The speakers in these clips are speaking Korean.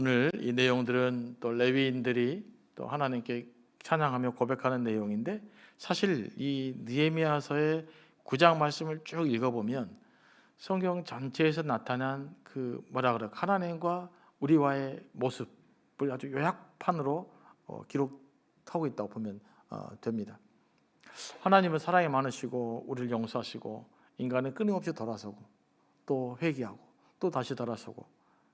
오늘 이 내용들은 또 레위인들이 또 하나님께 찬양하며 고백하는 내용인데, 사실 이 느헤미야서의 9장 말씀을 쭉 읽어보면 성경 전체에서 나타난 하나님과 우리와의 모습을 아주 요약판으로 기록하고 있다고 보면 됩니다. 하나님은 사랑이 많으시고 우리를 용서하시고 인간은 끊임없이 돌아서고 또 회개하고 또 다시 돌아서고,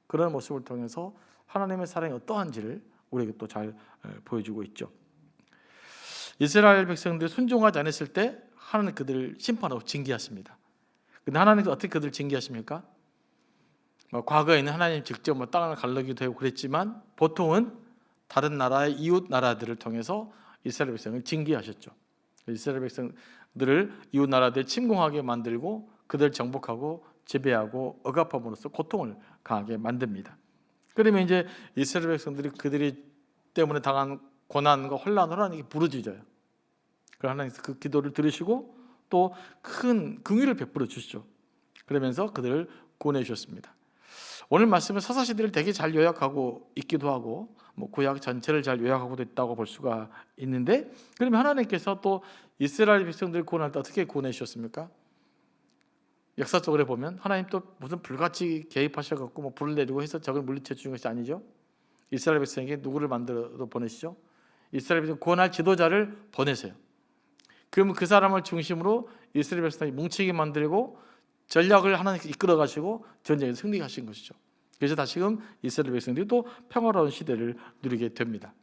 그런 모습을 통해서 하나님의 사랑이 어떠한지를 우리에게 또 잘 보여주고 있죠. 이스라엘 백성들이 순종하지 않았을 때 하나님 그들을 심판하고 징계하십니다. 근데 하나님은 어떻게 그들을 징계하십니까? 과거에는 하나님 직접 땅을 갈르기도 하고 그랬지만, 보통은 다른 나라의 이웃 나라들을 통해서 이스라엘 백성을 징계하셨죠. 이스라엘 백성들을 이웃 나라들 침공하게 만들고 그들을 정복하고 지배하고 억압함으로써 고통을 강하게 만듭니다. 그러면 이제 이스라엘 백성들이 그들이 때문에 당한 고난과 혼란을 하나님께 부르짖어요. 그래서 하나님께서 그 기도를 들으시고 또 큰 긍휼을 베풀어 주시죠. 그러면서 그들을 구원해 주셨습니다. 오늘 말씀은 사사시대를 되게 잘 요약하고 있기도 하고 구약 전체를 잘 요약하고 있다고 볼 수가 있는데, 그러면 하나님께서 또 이스라엘 백성들을 구원할 때 어떻게 구원해 주셨습니까? 역사적으로 보면 하나님 또 무슨 불같이 개입하셔갖고 불을 내리고 해서 적을 물리쳐 주는 것이 아니죠. 이스라엘 백성에게 누구를 만들어 보내시죠? 이스라엘 백성 구원할 지도자를 보내세요. 그러면 그 사람을 중심으로 이스라엘 백성이 뭉치게 만들고 전략을 하나님께 이끌어 가시고 전쟁에서 승리하신 것이죠. 그래서 다시금 이스라엘 백성들이 또 평화로운 시대를 누리게 됩니다.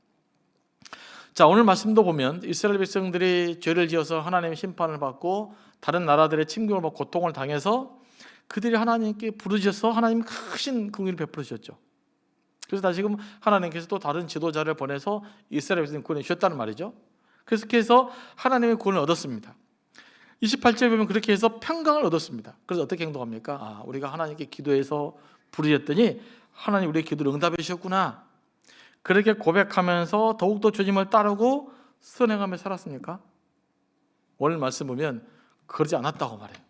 자, 오늘 말씀도 보면 이스라엘 백성들이 죄를 지어서 하나님의 심판을 받고 다른 나라들의 침공을 받고 고통을 당해서 그들이 하나님께 부르짖어서 하나님 크신 긍휼을 베풀어 주셨죠. 그래서 다시금 하나님께서 또 다른 지도자를 보내서 이스라엘 백성을 구원해 주셨다는 말이죠. 그래서 하나님의 구원을 얻었습니다. 28절에 보면 그렇게 해서 평강을 얻었습니다. 그래서 어떻게 행동합니까? 우리가 하나님께 기도해서 부르짖었더니 하나님 우리의 기도를 응답해 주셨구나, 그렇게 고백하면서 더욱더 주님을 따르고 선행하며 살았습니까? 오늘 말씀 보면 그러지 않았다고 말해요.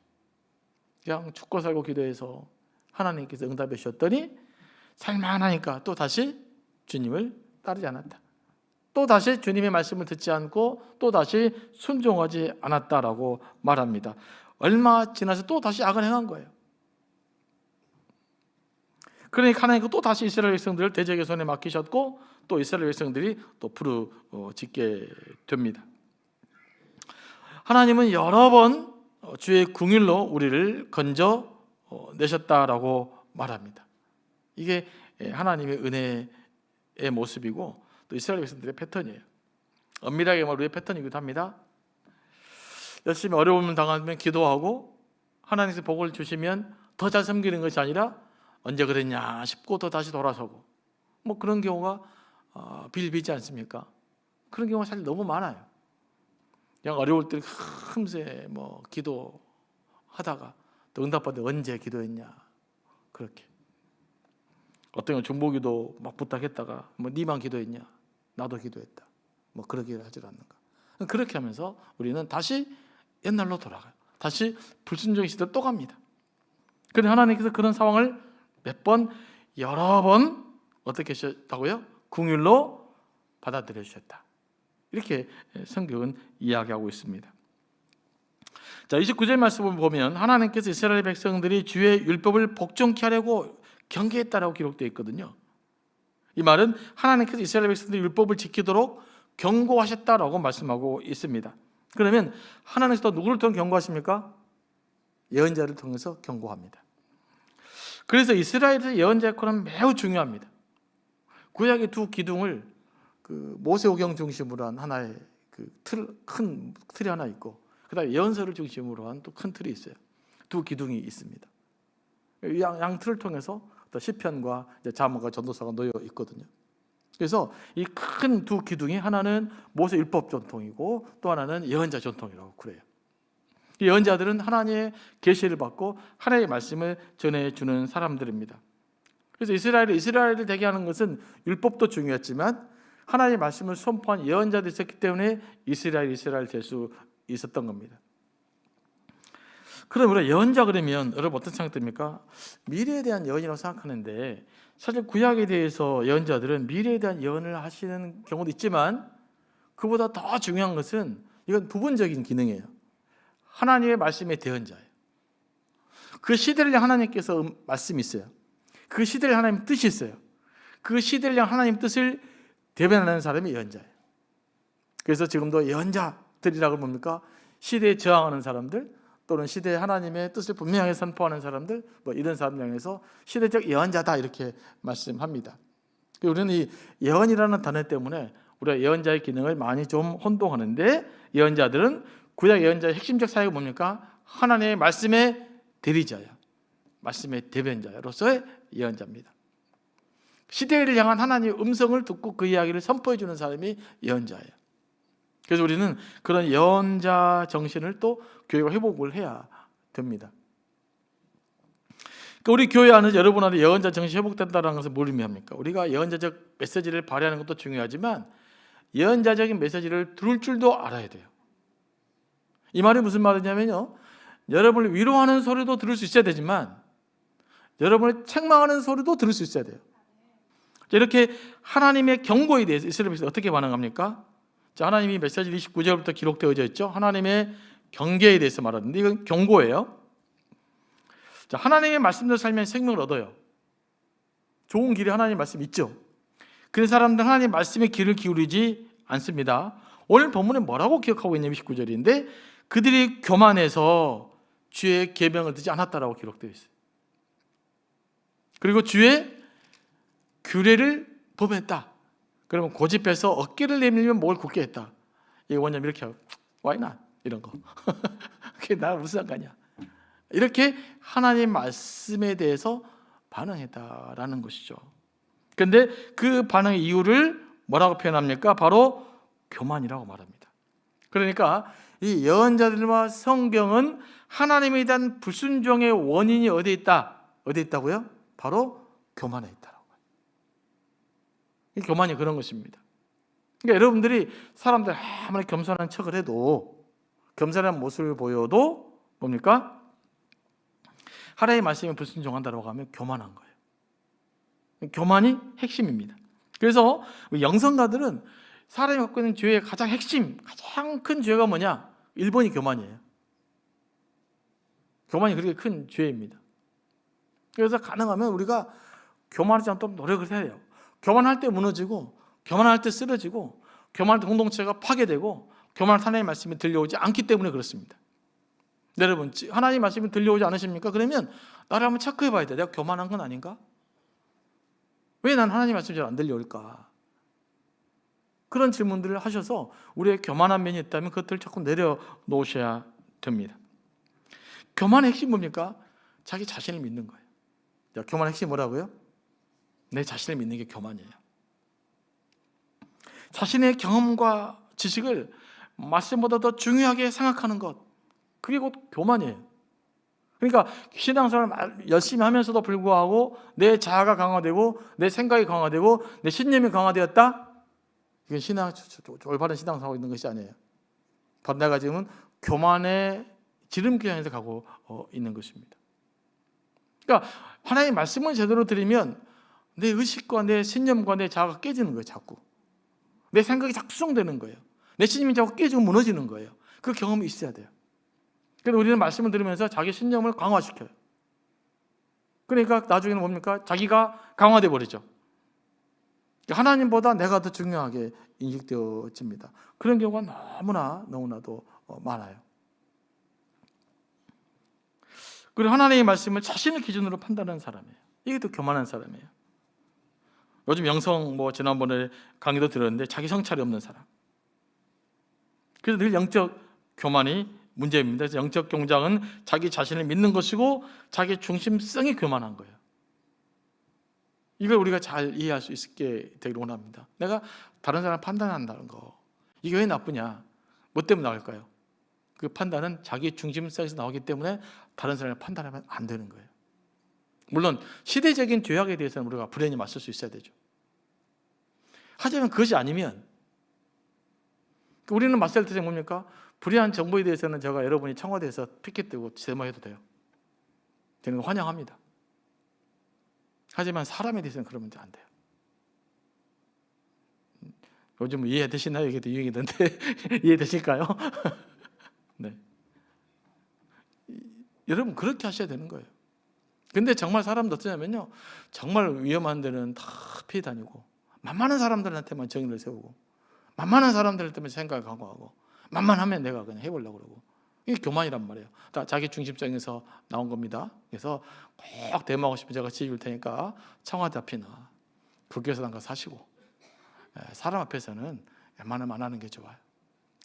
그냥 죽고 살고 기도해서 하나님께서 응답해 주셨더니 살만하니까 또 다시 주님을 따르지 않았다, 또 다시 주님의 말씀을 듣지 않고 또 다시 순종하지 않았다라고 말합니다. 얼마 지나서 또 다시 악을 행한 거예요. 그러니까 하나님께서 또 다시 이스라엘 백성들을 대적의 손에 맡기셨고 또 이스라엘 백성들이 또 부르짖게 됩니다. 하나님은 여러 번 주의 긍휼로 우리를 건져 내셨다라고 말합니다. 이게 하나님의 은혜의 모습이고 또 이스라엘 백성들의 패턴이에요. 엄밀하게 말하면 우리의 패턴이기도 합니다. 열심히 어려움을 당하면 기도하고 하나님께서 복을 주시면 더 잘 섬기는 것이 아니라 언제 그랬냐 싶고 또 다시 돌아서고 그런 경우가 빌비지 않습니까? 그런 경우가 사실 너무 많아요. 그냥 어려울 때 금세 기도하다가 또 응답받는데 언제 기도했냐, 그렇게 어떤 경우 중보기도 막 부탁했다가 니만 기도했냐, 나도 기도했다, 그러기를 하지 않는가. 그렇게 하면서 우리는 다시 옛날로 돌아가요. 다시 불순종의 시대로 또 갑니다. 그런데 하나님께서 그런 상황을 여러 번 어떻게 하셨다고요? 긍휼로 받아들여 주셨다, 이렇게 성경은 이야기하고 있습니다. 자, 29절 말씀을 보면 하나님께서 이스라엘 백성들이 주의 율법을 복종케 하려고 경계했다라고 기록되어 있거든요. 이 말은 하나님께서 이스라엘 백성들이 율법을 지키도록 경고하셨다라고 말씀하고 있습니다. 그러면 하나님께서 누구를 통해 경고하십니까? 예언자를 통해서 경고합니다. 그래서 이스라엘의 예언자 역할은 매우 중요합니다. 구약의 두 기둥을 모세오경 중심으로 한 하나의 큰 틀이 하나 있고, 그다음에 예언서를 중심으로 한 또 큰 틀이 있어요. 두 기둥이 있습니다. 양 틀을 통해서 또 시편과 잠언과 전도서가 놓여 있거든요. 그래서 이 큰 두 기둥이 하나는 모세 율법 전통이고 또 하나는 예언자 전통이라고 그래요. 이 예언자들은 하나님의 계시를 받고 하나님의 말씀을 전해주는 사람들입니다. 그래서 이스라엘을 되게 하는 것은 율법도 중요했지만 하나님의 말씀을 선포한 예언자들이 있었기 때문에 이스라엘 될 수 있었던 겁니다. 그럼 우리가 예언자 그러면 여러분 어떤 생각 듭니까? 미래에 대한 예언이라고 생각하는데 사실 구약에 대해서 예언자들은 미래에 대한 예언을 하시는 경우도 있지만 그보다 더 중요한 것은 이건 부분적인 기능이에요. 하나님의 말씀의 대언자예요. 그 시대를 향한 하나님께서 말씀이 있어요. 그 시대를 하나님 뜻이 있어요. 그 시대를 향한 하나님 뜻을 대변하는 사람이 예언자예요. 그래서 지금도 예언자들이라고 뭡니까? 시대에 저항하는 사람들 또는 시대에 하나님의 뜻을 분명하게 선포하는 사람들 뭐 이런 사람들 향해서 시대적 예언자다 이렇게 말씀합니다. 우리는 이 예언이라는 단어 때문에 우리가 예언자의 기능을 많이 좀 혼동하는데 예언자들은 구약 예언자의 핵심적 사역이 뭡니까? 하나님의 말씀의 대리자예요. 말씀의 대변자로서의 예언자입니다. 시대를 향한 하나님의 음성을 듣고 그 이야기를 선포해 주는 사람이 예언자예요. 그래서 우리는 그런 예언자 정신을 또 교회가 회복을 해야 됩니다. 우리 교회 안에서 여러분 안에 예언자 정신이 회복된다는 것은 뭘 의미합니까? 우리가 예언자적 메시지를 발휘하는 것도 중요하지만 예언자적인 메시지를 들을 줄도 알아야 돼요. 이 말이 무슨 말이냐면요, 여러분을 위로하는 소리도 들을 수 있어야 되지만 여러분을 책망하는 소리도 들을 수 있어야 돼요. 이렇게 하나님의 경고에 대해서 이스라엘 백성이 어떻게 반응합니까? 자, 하나님이 메시지 29절부터 기록되어져 있죠. 하나님의 경계에 대해서 말하는데 이건 경고예요. 자, 하나님의 말씀대로 살면 생명을 얻어요. 좋은 길에 하나님의 말씀이 있죠. 그런 사람들은 하나님의 말씀에 귀를 기울이지 않습니다. 오늘 본문에 뭐라고 기억하고 있냐면 29절인데 그들이 교만해서 주의 계명을 듣지 않았다라고 기록되어 있어요. 그리고 주의 규례를 범했다. 그러면 고집해서 어깨를 내밀면 목을 굳게 했다. 이게 뭐냐면 이렇게 하고 Why not? 이런 거. 그게 나랑 무슨 상관이야. 이렇게 하나님 말씀에 대해서 반응했다라는 것이죠. 그런데 그 반응의 이유를 뭐라고 표현합니까? 바로 교만이라고 말합니다. 그러니까 이 예언자들과 성경은 하나님에 대한 불순종의 원인이 어디에 있다? 어디에 있다고요? 바로 교만에 있다라고. 이 교만이 그런 것입니다. 그러니까 여러분들이 사람들 아무리 겸손한 척을 해도 겸손한 모습을 보여도 뭡니까? 하나님의 말씀에 불순종한다고 하면 교만한 거예요. 교만이 핵심입니다. 그래서 영성가들은 사람이 갖고 있는 죄의 가장 핵심, 가장 큰 죄가 뭐냐? 1번이 교만이에요. 교만이 그렇게 큰 죄입니다. 그래서 가능하면 우리가 교만하지 않도록 노력을 해야 해요. 교만할 때 무너지고, 교만할 때 쓰러지고, 교만할 때 공동체가 파괴되고, 교만할 때 하나님의 말씀이 들려오지 않기 때문에 그렇습니다. 여러분, 하나님의 말씀이 들려오지 않으십니까? 그러면 나를 한번 체크해 봐야 돼. 내가 교만한 건 아닌가? 왜 난 하나님의 말씀이 잘 안 들려올까? 그런 질문들을 하셔서 우리의 교만한 면이 있다면 그것들을 자꾸 내려놓으셔야 됩니다. 교만의 핵심 뭡니까? 자기 자신을 믿는 거예요. 교만의 핵심이 뭐라고요? 내 자신을 믿는 게 교만이에요. 자신의 경험과 지식을 말씀보다 더 중요하게 생각하는 것, 그게 곧 교만이에요. 그러니까 신앙생활을 열심히 하면서도 불구하고 내 자아가 강화되고 내 생각이 강화되고 내 신념이 강화되었다? 이건 올바른 신앙생활을 하고 있는 것이 아니에요. 바로 내가 지금은 교만의 지름길 향해서 가고 있는 것입니다. 그러니까 하나님의 말씀을 제대로 들으면 내 의식과 내 신념과 내 자아가 깨지는 거예요. 자꾸 내 생각이 자꾸 수정되는 거예요. 내 신념이 자꾸 깨지고 무너지는 거예요. 그 경험이 있어야 돼요. 그래서 우리는 말씀을 들으면서 자기 신념을 강화시켜요. 그러니까 나중에는 뭡니까? 자기가 강화돼 버리죠. 하나님보다 내가 더 중요하게 인식되어집니다. 그런 경우가 너무나도 많아요. 그리고 하나님의 말씀을 자신의 기준으로 판단하는 사람이에요. 이게 또 교만한 사람이에요. 요즘 영성 지난번에 강의도 들었는데 자기 성찰이 없는 사람. 그래서 늘 영적 교만이 문제입니다. 그래서 영적 경장은 자기 자신을 믿는 것이고 자기 중심성이 교만한 거예요. 이걸 우리가 잘 이해할 수 있게 되기를 원합니다. 내가 다른 사람을 판단한다는 거, 이게 왜 나쁘냐? 뭐 때문에 나올까요? 그 판단은 자기 중심성에서 나오기 때문에 다른 사람을 판단하면 안 되는 거예요. 물론 시대적인 죄악에 대해서는 우리가 불연히 맞설 수 있어야 되죠. 하지만 그것이 아니면 우리는 맞설 때 뭡니까? 불의한 정보에 대해서는 제가 여러분이 청와대에서 피켓 들고 데모해도 돼요. 저는 환영합니다. 하지만 사람에 대해서는 그러면 안 돼요. 요즘 이해되시나요? 이게 유행이던데 이해되실까요? 네. 여러분 그렇게 하셔야 되는 거예요. 근데 정말 사람도 어떠냐면요, 정말 위험한 데는 다 피해 다니고 만만한 사람들한테만 정의를 세우고 만만한 사람들한테만 생각을 강구하고 만만하면 내가 그냥 해보려고 그러고, 이게 교만이란 말이에요. 다 자기 중심적에서 나온 겁니다. 그래서 꼭 데모하고 싶으면 제가 지지줄 테니까 청와대 앞이나 국회에서 잠깐 사시고, 사람 앞에서는 웬만하면 안 하는 게 좋아요.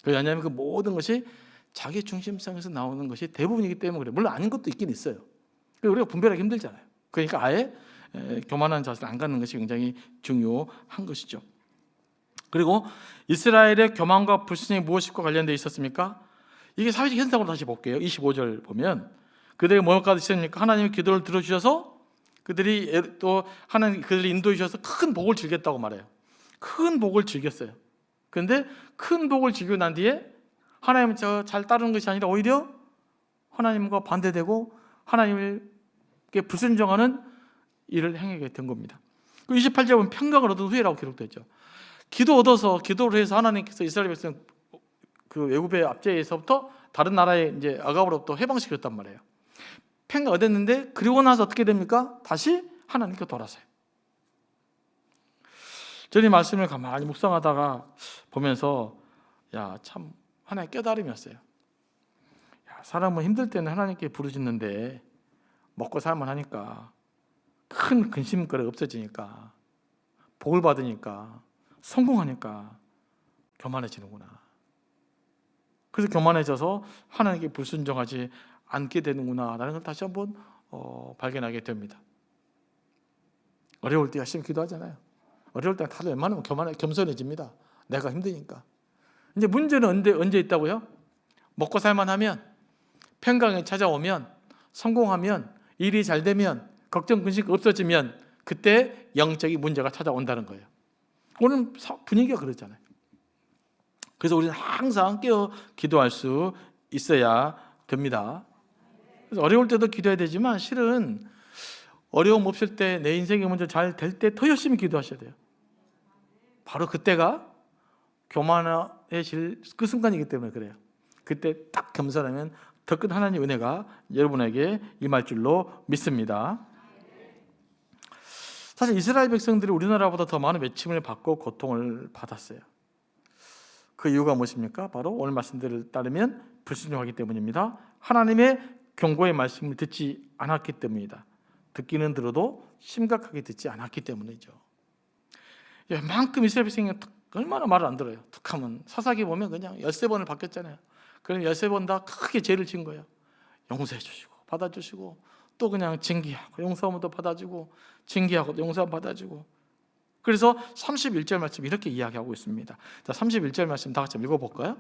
왜냐하면 그 모든 것이 자기 중심성에서 나오는 것이 대부분이기 때문에 그래요. 물론 아닌 것도 있긴 있어요. 우리가 분별하기 힘들잖아요. 그러니까 아예 교만한 자세를 안 갖는 것이 굉장히 중요한 것이죠. 그리고 이스라엘의 교만과 불순종이 무엇과 관련되어 있었습니까? 이게 사회적 현상으로 다시 볼게요. 25절 보면 그들에게 뭐가 있었습니까? 하나님이 기도를 들어주셔서 그들이 또 하나님 그들이 인도해 주셔서 큰 복을 즐겼다고 말해요. 큰 복을 즐겼어요. 그런데 큰 복을 즐기고 난 뒤에 하나님 잘 따르는 것이 아니라 오히려 하나님과 반대되고 하나님께 불순종하는 일을 행하게 된 겁니다. 28절 보면 평강을 얻은 후에라고 기록되죠. 기도를 해서 하나님께서 이스라엘 백성 그 외국의 압제에서부터 다른 나라의 이제 아갑으로부터 해방시켰단 말이에요. 평강 얻었는데 그리고 나서 어떻게 됩니까? 다시 하나님께 돌아서요. 저는 이 말씀을 가만히 묵상하다가 보면서 참 하나의 깨달음이었어요. 사람은 힘들 때는 하나님께 부르짖는데 먹고 살만 하니까 큰 근심거리가 없어지니까 복을 받으니까 성공하니까 교만해지는구나. 그래서 교만해져서 하나님께 불순종하지 않게 되는구나 라는 걸 다시 한번 발견하게 됩니다. 어려울 때 열심히 기도하잖아요. 어려울 때 다들 웬만하면 겸손해집니다. 내가 힘드니까. 이제 문제는 언제 있다고요? 먹고 살만 하면, 평강이 찾아오면, 성공하면, 일이 잘 되면, 걱정 근심 없어지면 그때 영적인 문제가 찾아온다는 거예요. 오늘 분위기가 그렇잖아요. 그래서 우리는 항상 깨어 기도할 수 있어야 됩니다. 그래서 어려울 때도 기도해야 되지만 실은 어려움 없을 때 내 인생의 문제 잘 될 때 더 열심히 기도하셔야 돼요. 바로 그때가 교만해질 그 순간이기 때문에 그래요. 그때 딱 겸손하면 더 큰 하나님의 은혜가 여러분에게 임할 줄로 믿습니다. 사실 이스라엘 백성들이 우리나라보다 더 많은 외침을 받고 고통을 받았어요. 그 이유가 무엇입니까? 바로 오늘 말씀들을 따르면 불순종하기 때문입니다. 하나님의 경고의 말씀을 듣지 않았기 때문이다. 듣기는 들어도 심각하게 듣지 않았기 때문이죠. 웬만큼 이스라엘 백성이 얼마나 말을 안 들어요. 툭하면 사사기 보면 그냥 13번을 바뀌었잖아요. 그럼 13번 다 크게 죄를 지은 거예요. 용서해 주시고 받아주시고 또 그냥 징계하고 용서하면 또 받아주고 징계하고 용서하면 받아주고. 그래서 31절 말씀 이렇게 이야기하고 있습니다. 자, 31절 말씀 다 같이 읽어볼까요?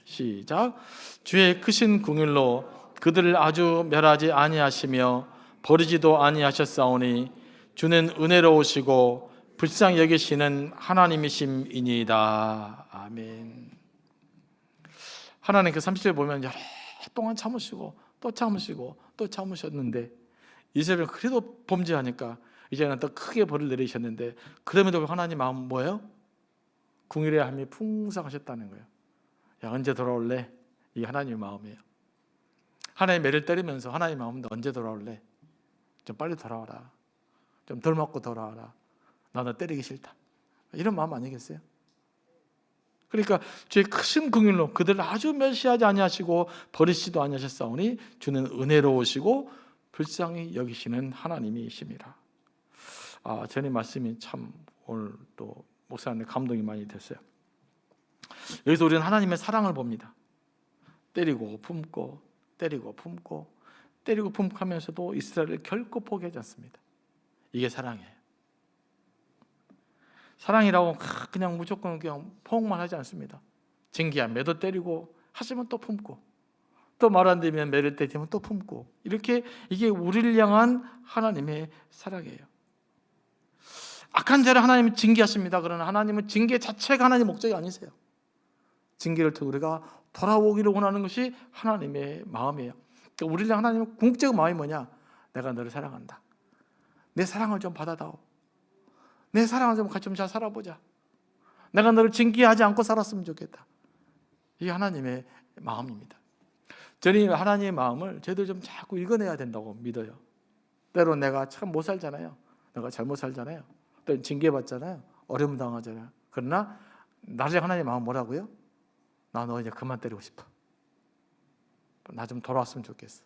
시작. 주의 크신 긍휼로 그들을 아주 멸하지 아니하시며 버리지도 아니하셨사오니 주는 은혜로우시고 불쌍히 여기시는 하나님이심이니이다. 아멘. 하나님 그 30절 보면 여러 동안 참으시고 또 참으시고 또 참으셨는데 이스라엘은 그래도 범죄하니까 이제는 더 크게 벌을 내리셨는데 그럼에도 하나님 마음은 뭐예요? 긍휼의 함이 풍성하셨다는 거예요. 언제 돌아올래? 이게 하나님의 마음이에요. 하나님 매를 때리면서 하나님 마음은 언제 돌아올래? 좀 빨리 돌아와라. 좀 덜 맞고 돌아와라. 나 너 때리기 싫다. 이런 마음 아니겠어요? 그러니까 주의 크신 긍휼로 그들을 아주 멸시하지 아니하시고 버리시도 아니하셨사오니 주는 은혜로우시고 불쌍히 여기시는 하나님이십니다. 저는 이 말씀이 참 오늘 또 목사님의 감동이 많이 됐어요. 여기서 우리는 하나님의 사랑을 봅니다. 때리고 품고 때리고 품고 때리고 품고 하면서도 이스라엘을 결코 포기하지 않습니다. 이게 사랑이에요. 사랑이라고 그냥 무조건 그냥 포옹만 하지 않습니다. 징계한 매도 때리고 하시면 또 품고 또 말 안 되면 매를 때리면 또 품고 이렇게 이게 우리를 향한 하나님의 사랑이에요. 악한 자를 하나님은 징계하십니다. 그러나 하나님은 징계 자체가 하나님의 목적이 아니세요. 징계를 통해 우리가 돌아오기를 원하는 것이 하나님의 마음이에요. 그러니까 우리를 하나님의 궁극적인 마음이 뭐냐? 내가 너를 사랑한다. 내 사랑을 좀 받아다오. 내 사랑을 좀 같이 좀 잘 살아보자. 내가 너를 징계하지 않고 살았으면 좋겠다. 이게 하나님의 마음입니다. 저는 하나님의 마음을 저희들 좀 자꾸 읽어내야 된다고 믿어요. 때로 내가 참 못 살잖아요. 내가 잘못 살잖아요. 또 징계받잖아요. 어려움 당하잖아요. 그러나 나중에 하나님의 마음 뭐라고요? 나 너 이제 그만 때리고 싶어. 나 좀 돌아왔으면 좋겠어.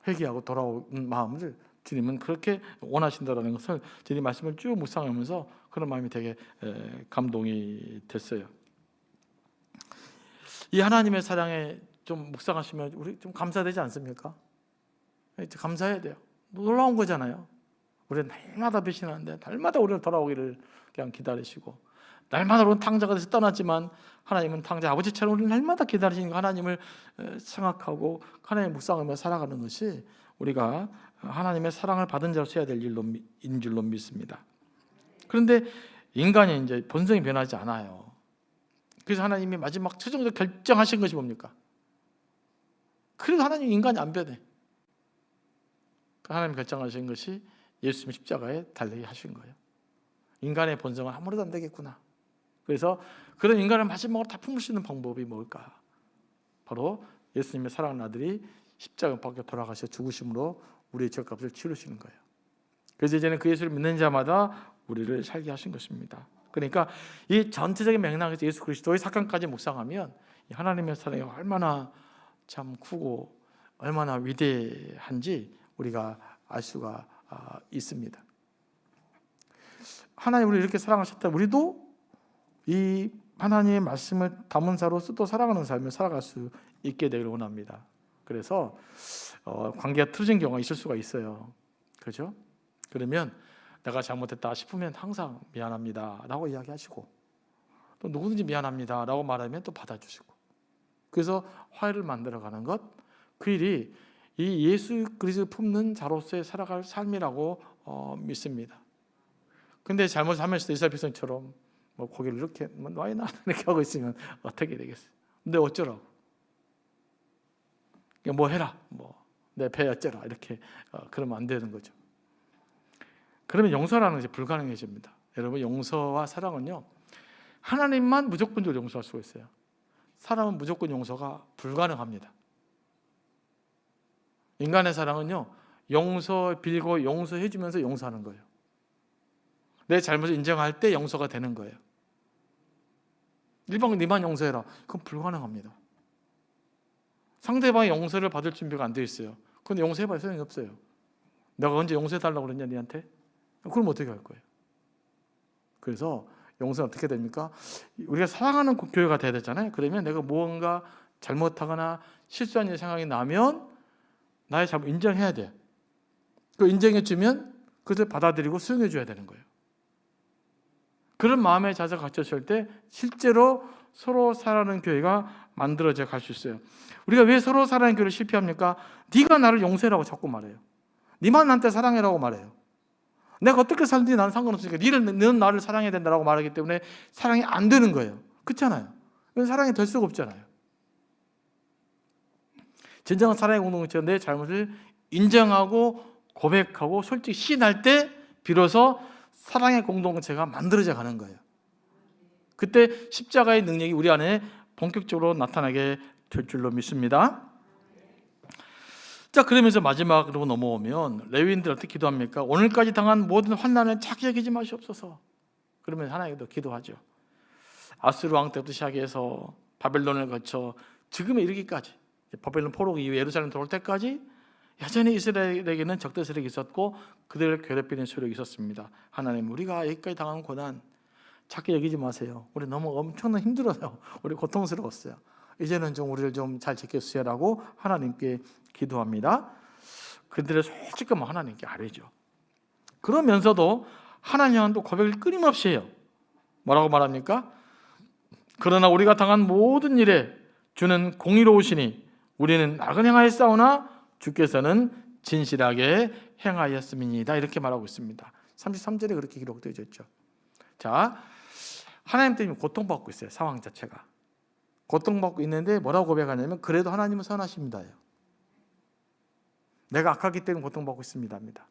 회개하고 돌아온 마음을 주님은 그렇게 원하신다라는 것을 주님 말씀을 쭉 묵상하면서 그런 마음이 되게 감동이 됐어요. 이 하나님의 사랑에 좀 묵상하시면 우리 좀 감사되지 않습니까? 감사해야 돼요. 놀라운 거잖아요. 우리는 날마다 배신하는데 날마다 우리를 돌아오기를 그냥 기다리시고, 날마다 우리는 탕자가 돼서 떠났지만 하나님은 탕자 아버지처럼 우리를 날마다 기다리시는 하나님을 생각하고 하나님의 묵상하며 살아가는 것이 우리가 하나님의 사랑을 받은 자로서 해야 될 일인 줄로 믿습니다. 그런데 인간이 이제 본성이 변하지 않아요. 그래서 하나님이 마지막 최종적으로 결정하신 것이 뭡니까? 그래도 하나님 인간이 안 변해. 하나님 결정하신 것이 예수님 십자가에 달리게 하신 거예요. 인간의 본성은 아무래도 안 되겠구나. 그래서 그런 인간을 마지막으로 다 품을 수 있는 방법이 뭘까? 바로 예수님의 사랑하는 아들이 십자가 밖에 돌아가셔 죽으심으로 우리의 죄값을 치르시는 거예요. 그래서 이제는 그 예수를 믿는 자마다 우리를 살게 하신 것입니다. 그러니까 이 전체적인 맥락에서 예수 그리스도의 사건까지 묵상하면 하나님의 사랑이 얼마나 참 크고 얼마나 위대한지 우리가 알 수가 있습니다. 하나님 우리를 이렇게 사랑하셨다. 우리도 이 하나님의 말씀을 담은 자로서 또 사랑하는 삶을 살아갈 수 있게 되기를 원합니다. 그래서 관계가 틀어진 경우가 있을 수가 있어요. 그렇죠? 그러면 내가 잘못했다 싶으면 항상 미안합니다 라고 이야기하시고, 또 누구든지 미안합니다 라고 말하면 또 받아주시고, 그래서 화해를 만들어가는 것, 그 일이 이 예수 그리스도를 품는 자로서의 살아갈 삶이라고 믿습니다. 근데 잘못하면서도 이스라엘 백성처럼 뭐 고개를 이렇게 와이나 이렇게 하고 있으면 어떻게 되겠어요? 근데 어쩌라고? 뭐 해라, 뭐 내 배 어쩌라 이렇게 그러면 안 되는 거죠. 그러면 용서라는 것이 불가능해집니다. 여러분, 용서와 사랑은요, 하나님만 무조건적으로 용서할 수가 있어요. 사람은 무조건 용서가 불가능합니다. 인간의 사랑은요, 용서 빌고 용서해 주면서 용서하는 거예요. 내 잘못을 인정할 때 용서가 되는 거예요. 일방은 네만 용서해라, 그건 불가능합니다. 상대방이 용서를 받을 준비가 안 돼 있어요. 근데 용서해봐야 소용이 없어요. 내가 언제 용서해달라고 그랬냐 니한테? 그럼 어떻게 할 거예요? 그래서 용서는 어떻게 됩니까? 우리가 사랑하는 교회가 돼야 되잖아요. 그러면 내가 무언가 잘못하거나 실수한 일 생각이 나면 나의 잘못 인정해야 돼. 그 인정해 주면 그것을 받아들이고 수용해 줘야 되는 거예요. 그런 마음의 자세가 갖춰질 때 실제로 서로 사랑하는 교회가 만들어져 갈 수 있어요. 우리가 왜 서로 사랑하는 교회를 실패합니까? 네가 나를 용서해라고 자꾸 말해요. 네만 나한테 사랑해라고 말해요. 내가 어떻게 살든지 나는 상관없으니까 너는 나를 사랑해야 된다고 말하기 때문에 사랑이 안 되는 거예요. 그렇잖아요. 사랑이 될 수가 없잖아요. 진정한 사랑의 공동체는 내 잘못을 인정하고 고백하고 솔직히 시인할 때 비로소 사랑의 공동체가 만들어져 가는 거예요. 그때 십자가의 능력이 우리 안에 본격적으로 나타나게 될 줄로 믿습니다. 자, 그러면서 마지막으로 넘어오면 레위인들 어떻게 기도합니까? 오늘까지 당한 모든 환난을 착히 여기지 마시옵소서. 그러면 하나님께도 기도하죠. 아수르 왕 때부터 시작해서 바벨론을 거쳐 지금에 이르기까지, 바벨론 포로 이후에 예루살렘 들어올 때까지 여전히 이스라엘에게는 적대 세력이 있었고 그들을 괴롭히는 세력이 있었습니다. 하나님, 우리가 여기까지 당한 고난 작게 여기지 마세요. 우리 너무 엄청난 힘들어요. 우리 고통스러웠어요. 이제는 좀 우리를 좀 잘 지켜주세요라고 하나님께 기도합니다. 그들의 솔직함을 하나님께 아뢰죠. 그러면서도 하나님은 또 고백을 끊임없이 해요. 뭐라고 말합니까? 그러나 우리가 당한 모든 일에 주는 공의로우시니 우리는 악은 행하였사오나 주께서는 진실하게 행하였음이니이다. 이렇게 말하고 있습니다. 33절에 그렇게 기록되어 있죠. 자, 하나님 때문에 고통받고 있어요. 상황 자체가 고통받고 있는데 뭐라고 고백하냐면 그래도 하나님은 선하십니다요. 내가 악하기 때문에 고통받고 있습니다입니다.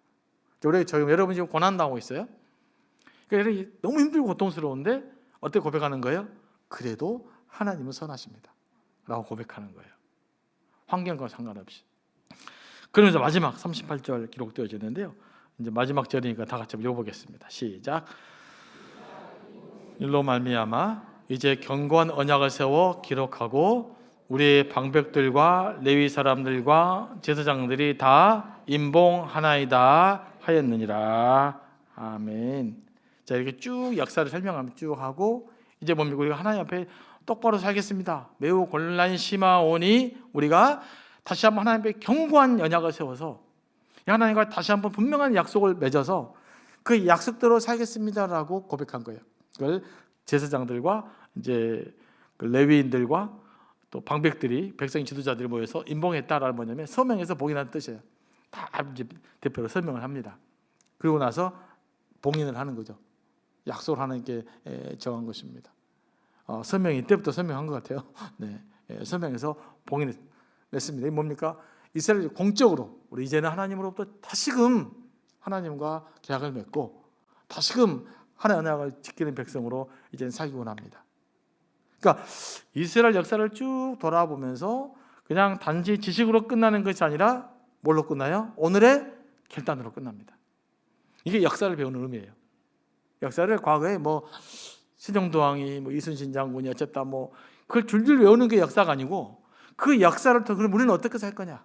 여러분 지금 고난당하고 있어요. 그러니까 너무 힘들고 고통스러운데 어떻게 고백하는 거예요? 그래도 하나님은 선하십니다 라고 고백하는 거예요. 환경과 상관없이. 그러면서 마지막 38절 기록되어져 있는데요. 이제 마지막 절이니까 다 같이 읽어보겠습니다. 시작. 일로 말미암아 이제 견고한 언약을 세워 기록하고 우리의 방백들과 레위 사람들과 제사장들이 다 임봉하나이다 하였느니라. 아멘. 자, 이렇게 쭉 역사를 설명하면 쭉 하고 이제 뭡니까? 우리가 하나님 앞에 똑바로 살겠습니다. 매우 곤란이 심하오니 우리가 다시 한번 하나님 앞에 견고한 언약을 세워서 하나님과 다시 한번 분명한 약속을 맺어서 그 약속대로 살겠습니다라고 고백한 거예요. 그걸 제사장들과 이제 그 레위인들과 또 방백들이 백성 지도자들이 모여서 임봉했다라는 뭐냐면 서명해서 봉인하는 뜻이에요. 다 이제 대표로 서명을 합니다. 그리고 나서 봉인을 하는 거죠. 약속을 하나님께 정한 것입니다. 서명이 이때부터 서명한 것 같아요. 네, 서명해서 봉인을 냈습니다. 이게 뭡니까? 이스라엘이 공적으로 우리 이제는 하나님으로부터 다시금 하나님과 계약을 맺고 다시금 하나님의 언약을 지키는 백성으로 이제는 살기곤 합니다. 그러니까 이스라엘 역사를 쭉 돌아보면서 그냥 단지 지식으로 끝나는 것이 아니라 뭘로 끝나요? 오늘의 결단으로 끝납니다. 이게 역사를 배우는 의미예요. 역사를 과거에 뭐 세종대왕이 뭐 이순신 장군이 어쨌다 뭐 그걸 줄줄 외우는 게 역사가 아니고 그 역사를 통해 그럼 우리는 어떻게 살 거냐?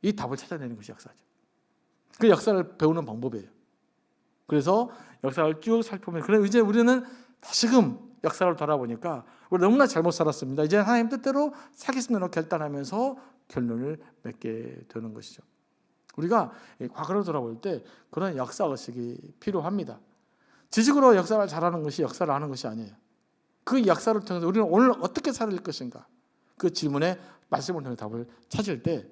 이 답을 찾아내는 것이 역사죠. 그 역사를 배우는 방법이에요. 그래서 역사를 쭉 살펴보면 그래 이제 우리는 다시금 역사를 돌아보니까 우리 너무나 잘못 살았습니다. 이제 하나님 뜻대로 살겠습니다 결단하면서 결론을 맺게 되는 것이죠. 우리가 과거를 돌아볼 때 그런 역사의식이 필요합니다. 지식으로 역사를 잘하는 것이 역사를 아는 것이 아니에요. 그 역사를 통해서 우리는 오늘 어떻게 살 것인가 그 질문에 말씀을 통해 답을 찾을 때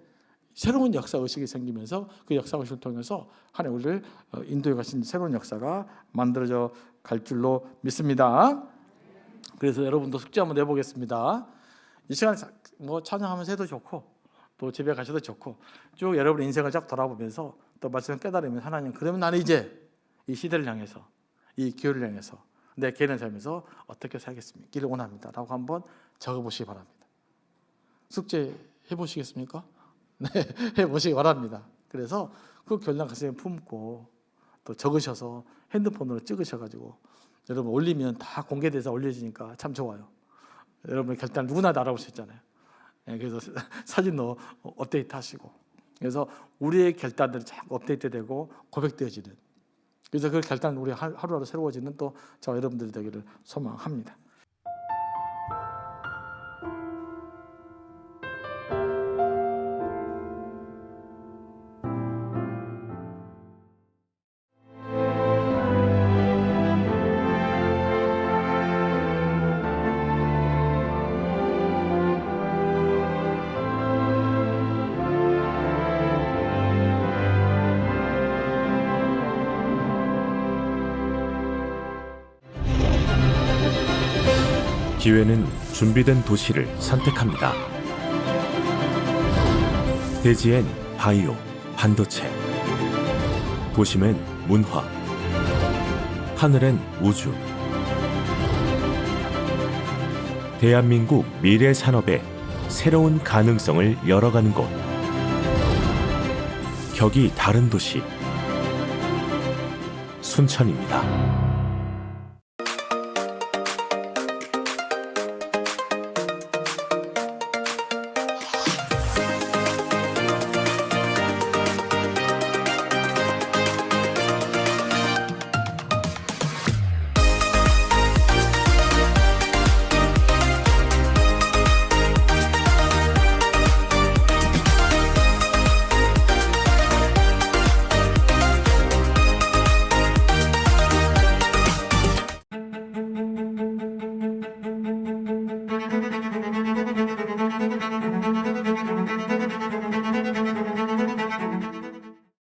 새로운 역사의식이 생기면서 그 역사의식을 통해서 하나님 우리를 인도해 가신 새로운 역사가 만들어져 갈 줄로 믿습니다. 그래서 여러분도 숙제 한번 내보겠습니다. 이 시간에 뭐 찬양하면서 해도 좋고 또 집에 가셔도 좋고 쭉 여러분 인생을 쫙 돌아보면서 또 말씀을 깨달으면 하나님 그러면 나는 이제 이 시대를 향해서 이 기회를 향해서 내 개인을 살면서 어떻게 살겠습니까? 길을 원합니다 라고 한번 적어보시기 바랍니다. 숙제 해보시겠습니까? 네, 해보시기 바랍니다. 그래서 그 결단 가슴에 품고 또 적으셔서 핸드폰으로 찍으셔가지고 여러분 올리면 다 공개돼서 올려지니까 참 좋아요. 여러분의 결단 누구나 다 알아볼 수 있잖아요. 네, 그래서 사진도 업데이트 하시고 그래서 우리의 결단들이 자꾸 업데이트되고 고백되어지는 그래서 그 결단 우리 하루하루 새로워지는 또 저와 여러분들이 되기를 소망합니다. 기회는 준비된 도시를 선택합니다. 대지엔 바이오, 반도체, 도심엔 문화, 하늘엔 우주. 대한민국 미래 산업의 새로운 가능성을 열어가는 곳. 격이 다른 도시, 순천입니다.